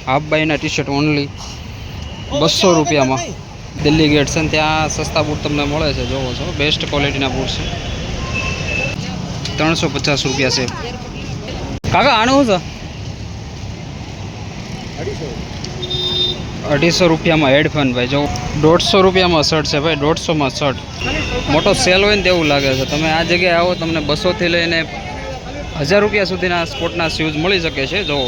Half बाईना T shirt only 200 रुपया में। Delhi gate से त्या सस्ता बूट तमने मळे छे। जोवो छो बेस्ट क्वॉलिटीना बूट छे। 350 रुपया से। काका आने हो 250 रुपया में हेडफोन भाई। जो 150 रुपया में शर्ट है भाई। 150 में शर्ट मोटो सेल हो तेवुं लागे छे। तमे आ जग्याए आवो तमने 200 थी लईने 1000 रुपया सुधीना स्पोर्टना शूज मळी शके छे। जो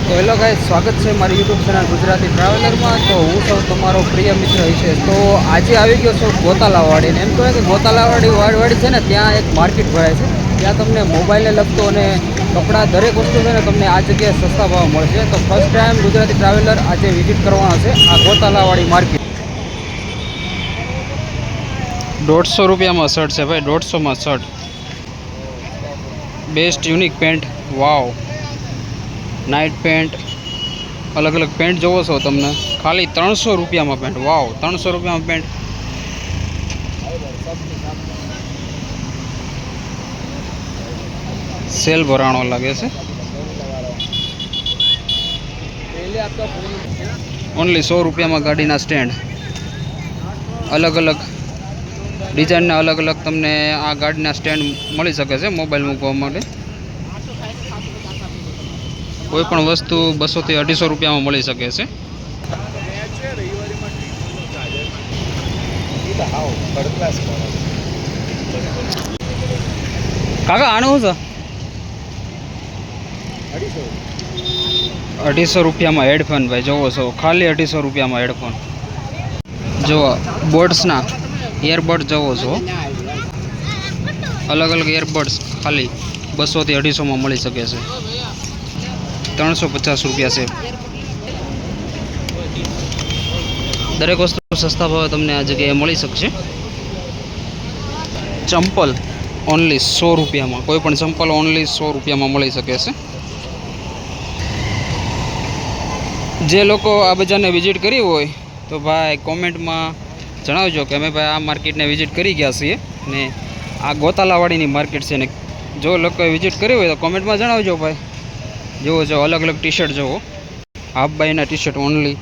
हेलो गाइस, स्वागत है मारी यूट्यूब चैनल गुजराती ट्रावेलर में। तो हूँ सौ तमारो प्रिय मित्र है। तो आज आई गयो छो गोतालावाड़ी ने। एम कहे कि गोतालावाड़ी वाड़ी है ने त्या एक मार्केट भराय छे। त्या तमने मोबाइल ने लगतो अने कपड़ा दरेक वस्तु है ने तमने आ जग्याए सस्ता भाव मळशे। तो फर्स्ट टाइम गुजराती ट्रावेलर आज विजिट करवानो छे आ गोतालावाड़ी मार्केट। 150 रुपया में शर्ट है भाई। 150 में शर्ट बेस्ट यूनिक पेंट। वाव नाइट पेंट अलग अलग पेंट जोवो छो तमने खाली 300 रुपया में पेंट। वाव 300 रुपया में पेंट। सेल भराणो लागे छे। ओनली 100 रुपया में गाड़ीना स्टेन्ड अलग अलग डिजाइन अलग अलग तमने आ गाड़ीना स्टेन्ड मळी शके छे मोबाइल मूकवा माटे। कोईपण वस्तु 200 થી 250 रुपया में मळी शके छे। काका आने हो 250 रुपया में हेडफोन भाई। जोवो छो खाली 250 रुपया में हेडफोन। जो बड्सना एयरबड जोवो छो अलग अलग एयरबड्स खाली 200 થી 250 में मळी शके छे। 350 रुपया से। दरेक वस्तु सस्ता भाव तमने आ जगह मळी शकशे। चंपल ओनली 100 रुपया में। कोईपण चंपल ओनली 100 रुपया में मळी शके छे। जे लोको आ बजारने विजिट करी होय तो भाई कॉमेंट में जणावजो कि अमे भाई आ मार्केट ने विजिट करी गया छीए ने आ गोतालावाड़ी नी मार्केट छे ने। जो लोको विजिट करी होय तो कॉमेंट में जणावजो भाई। जो अलग अलग टी शर्ट जो हाफ बाईना टी शर्ट ओनली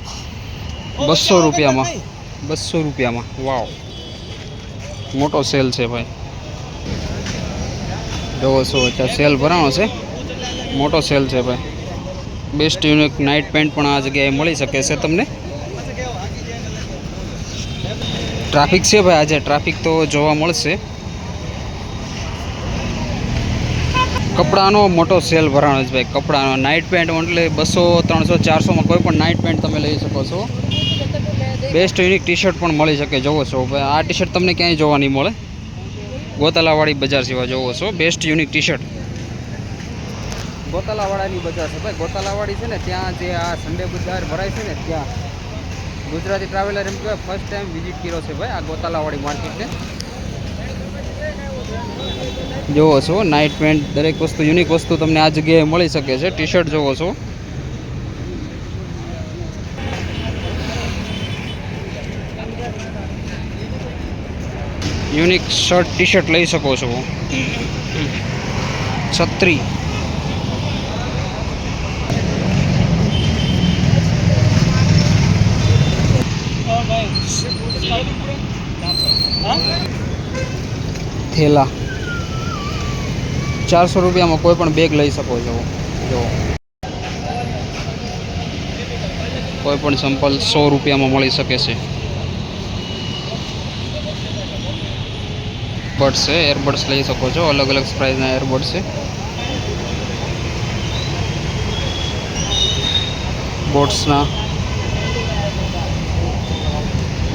200 रुपया में। 200 रुपया में। वाव मोटो सेल है भाई। जो सेल भराणो छे मोटो सेल है भाई। बेस्ट यूनिक नाइट पेंट पण आ जगह मळी शके छे तमने। ट्राफिक है भाई आज ट्राफिक तो जोवा मळशे। कपड़ानो मोटो सेल भराणो छे भाई। कपड़ानो नाइट पेंट मतलब 200 300 400 में कोईपण नाइट पेंट तमे लई शको छो। बेस्ट यूनिक टी शर्ट पण मळी शके। जोवो छो भाई आ टी शर्ट तमने क्यांय जोवा नहीं मळे। गोतालावाड़ी बजार सिवा जोवो छो बेस्ट यूनिक टी शर्ट। गोतालावाड़ी बजार है भाई। गोतालावाड़ी है ने त्या जे आ संडे बजार भराय छे ने त्या गुजराती ट्रावेलर एम कहे फर्स्ट टाइम विजिट कर्यो छे भाई आ गोतालावाड़ी मार्केट ने। जोवो छो नाइट पेंट दरेक वस्तु यूनिक वस्तु तमने आ जग्याए मळी शके छे। टी शर्ट जोवो छो यूनिक शर्ट टी शर्ट लई शको छो। छतरी थेला 400 रुपया में कोईपण बेग लई शको छो। जो कोईपण चंपल 100 रुपया में मळी शके छे। बड्स है एयरबड्स लई शको छो। अलग अलग प्राइस ना एयरबड्स है। बोट्स ना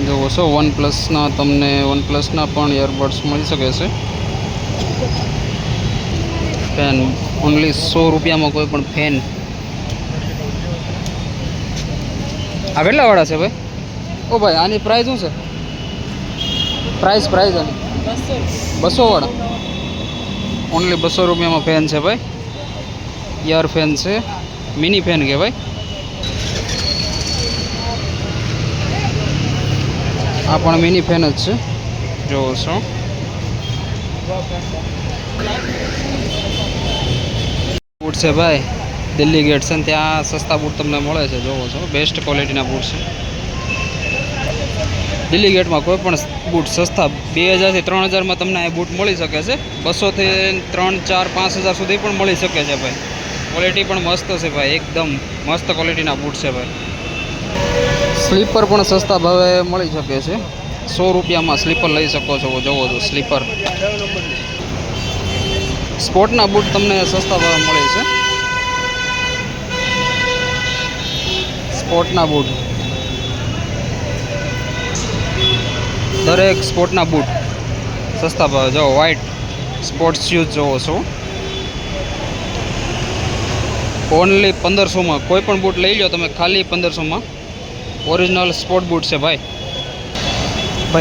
जो छो वन प्लस ना तमने वन प्लस ना पण एयरबड्स मळी शके छे। फैन ओनली 100 रुपया में कोईपण फैन આ કેટલા વાળા છે ભાઈ? ઓ ભાઈ આની પ્રાઇસ શું છે? પ્રાઇસ આની 200 વાળા. ઓનલી 200 રૂપિયામાં ફેન છે ભાઈ. યર ફેન છે, મિની ફેન કે ભાઈ. આ પણ મિની ફેન જ છે, જોવો છો. બૂટ છે ભાઈ, દિલ્હી ગેટ છે ને ત્યાં સસ્તા બૂટ તમને મળે છે, જોવો છો. બેસ્ટ ક્વોલિટીના બૂટ છે દિલ્હી ગેટમાં. કોઈ પણ બૂટ સસ્તા 2000 થી 3000માં તમને આ બૂટ મળી શકે છે. 200 થી 3, 4, 5000 સુધી પણ મળી શકે છે ભાઈ. ક્વોલિટી પણ મસ્ત છે ભાઈ, એકદમ મસ્ત ક્વોલિટીના બૂટ છે ભાઈ. સ્લીપર પણ સસ્તા ભાવે મળી શકે છે. 100 રૂપિયામાં સ્લીપર લઈ શકો છો, જોવો છો. સ્લીપર સ્પોર્ટના બૂટ તમને સસ્તા ભાવે મળે છે. સ્પોર્ટના બૂટ, દરેક સ્પોર્ટના બૂટ સસ્તા ભાવે. જો વ્હાઇટ સ્પોર્ટ્સ શૂઝ જોવો છો, ઓનલી 1500માં. કોઈ પણ બૂટ લઈ લો તમે ખાલી 1500માં. ઓરિજિનલ સ્પોર્ટ બૂટ છે ભાઈ.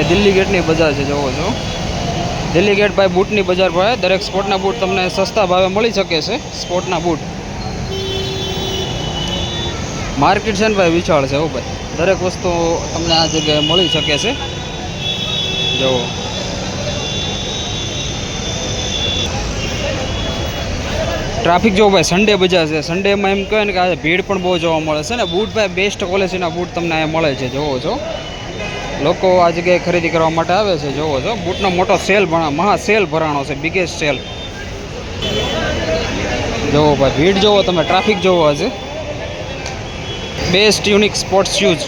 દિલ્હી ગેટની બજાર છે, જોવો છો. દિલ્હી ગેટ ભાઈ બૂટની બજાર ભાઈ. દરેક સ્પોર્ટના બૂટ તમને સસ્તા ભાવે મળી શકે છે. સ્પોર્ટના બૂટ માર્કેટ છે ને ભાઈ વિશાળ છે, હો ભાઈ. દરેક વસ્તુ તમને આ જગ્યાએ મળી શકે છે, જોવો. ટ્રાફિક જોવો ભાઈ, સન્ડે બજાર છે. સન્ડેમાં એમ કહે ને કે આજે ભીડ પણ બહુ જોવા મળે છે ને. બૂટ ભાઈ બેસ્ટ ક્વોલિટીના બૂટ તમને અહીંયા મળે છે, જોવો છો. લોકો આ જગ્યાએ ખરીદી કરવા માટે આવે છે, જોવો છો. બૂટનો મોટો સેલ મહા સેલ ભરાણો છે, બિગેસ્ટ સેલ. જોવો ભાઈ, ભીડ જોવો તમે, ટ્રાફિક જોવો આજે. બેસ્ટ યુનિક સ્પોર્ટ્સ શૂઝ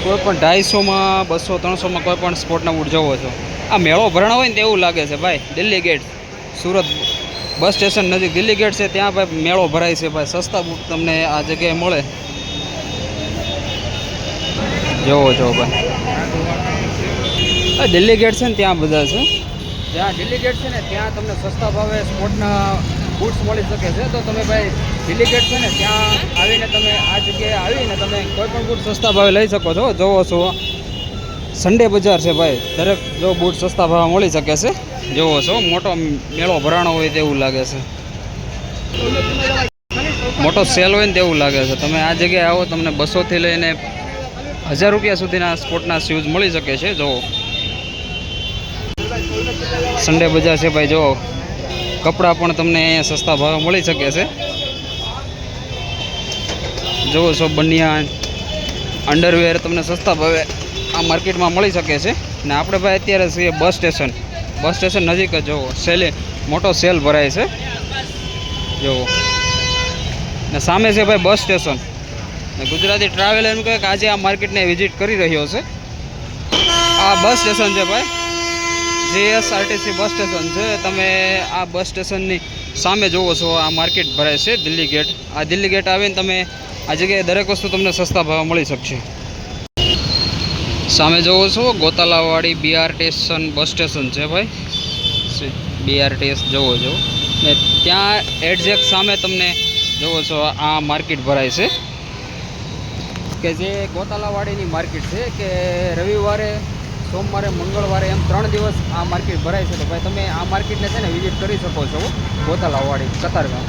કોઈ પણ 250માં, 200, 300માં કોઈ પણ સ્પોર્ટના બૂટ જોવો છો. આ મેળો ભરાણો હોય ને તેવું લાગે છે ભાઈ. Delhi gate, Surat bus station નજીક દિલ્હી ગેટ છે, ત્યાં ભાઈ મેળો ભરાય છે ભાઈ. સસ્તા બૂટ તમને આ જગ્યાએ મળે, જોવો છો ભાઈ. દિલ્હી ગેટ છે ને ત્યાં બધા છે. જ્યાં દિલ્હી ગેટ છે ને ત્યાં તમને સસ્તા ભાવે સ્પોર્ટના બૂટ્સ મળી શકે છે. તો તમે ભાઈ દિલ્હી ગેટ છે ને ત્યાં આવીને તમે આ જગ્યાએ આવીને તમે કોઈ પણ બૂટ સસ્તા ભાવે લઈ શકો છો, જોવો છો. સન્ડે બજાર છે ભાઈ. દરેક જો બૂટ સસ્તા ભાવે મળી શકે છે, જોવો છો. મોટો મેળો ભરાણો હોય તેવું લાગે છે, મોટો સેલ હોય ને તેવું લાગે છે. તમે આ જગ્યાએ આવો, તમને 200થી લઈને 1000 રૂપિયા સુધીના સ્પોર્ટના શૂઝ મળી શકે છે, જોવો. સન્ડે બજાર છે ભાઈ, જોવો. કપડાં પણ તમને અહીંયા સસ્તા ભાવે મળી શકે છે, જોવો છો. બનિયાન, અંડરવેર તમને સસ્તા ભાવે આ માર્કેટમાં મળી શકે છે. ને આપણે ભાઈ અત્યારે છીએ બસ સ્ટેશન નજીક જ, જોવો. મોટો સેલ ભરાય છે, જોવો. ને સામે છે ભાઈ બસ સ્ટેશન. ને ગુજરાતી ટ્રાવેલર એમ કહે કે આજે આ માર્કેટને વિઝિટ કરી રહ્યો છે. આ બસ સ્ટેશન છે ભાઈ, જીએસઆરટીસી બસ સ્ટેશન છે. તમે આ બસ સ્ટેશનની સામે જોવો છો આ માર્કેટ ભરાય છે, દિલ્હી ગેટ. આ દિલ્હી ગેટ આવીને તમે આ જગ્યાએ દરેક વસ્તુ તમને સસ્તા ભાવે મળી શકશે. સામે જોવો છો ગોતાલાવાડી બીઆરટીએસ બસ સ્ટેશન છે ભાઈ. બીઆરટીએસ જોવો છો. ને ત્યાં એડજેક્ટ સામે તમને જોવો છો આ માર્કેટ ભરાય છે, કે જે ગોતાલાવાડીની માર્કેટ છે. કે રવિવારે, સોમવારે, મંગળવારે એમ 3 દિવસ આ માર્કેટ ભરાય છે. તો ભાઈ તમે આ માર્કેટને છે ને વિઝિટ કરી શકો છો, ગોતાલાવાડી કતારગામ.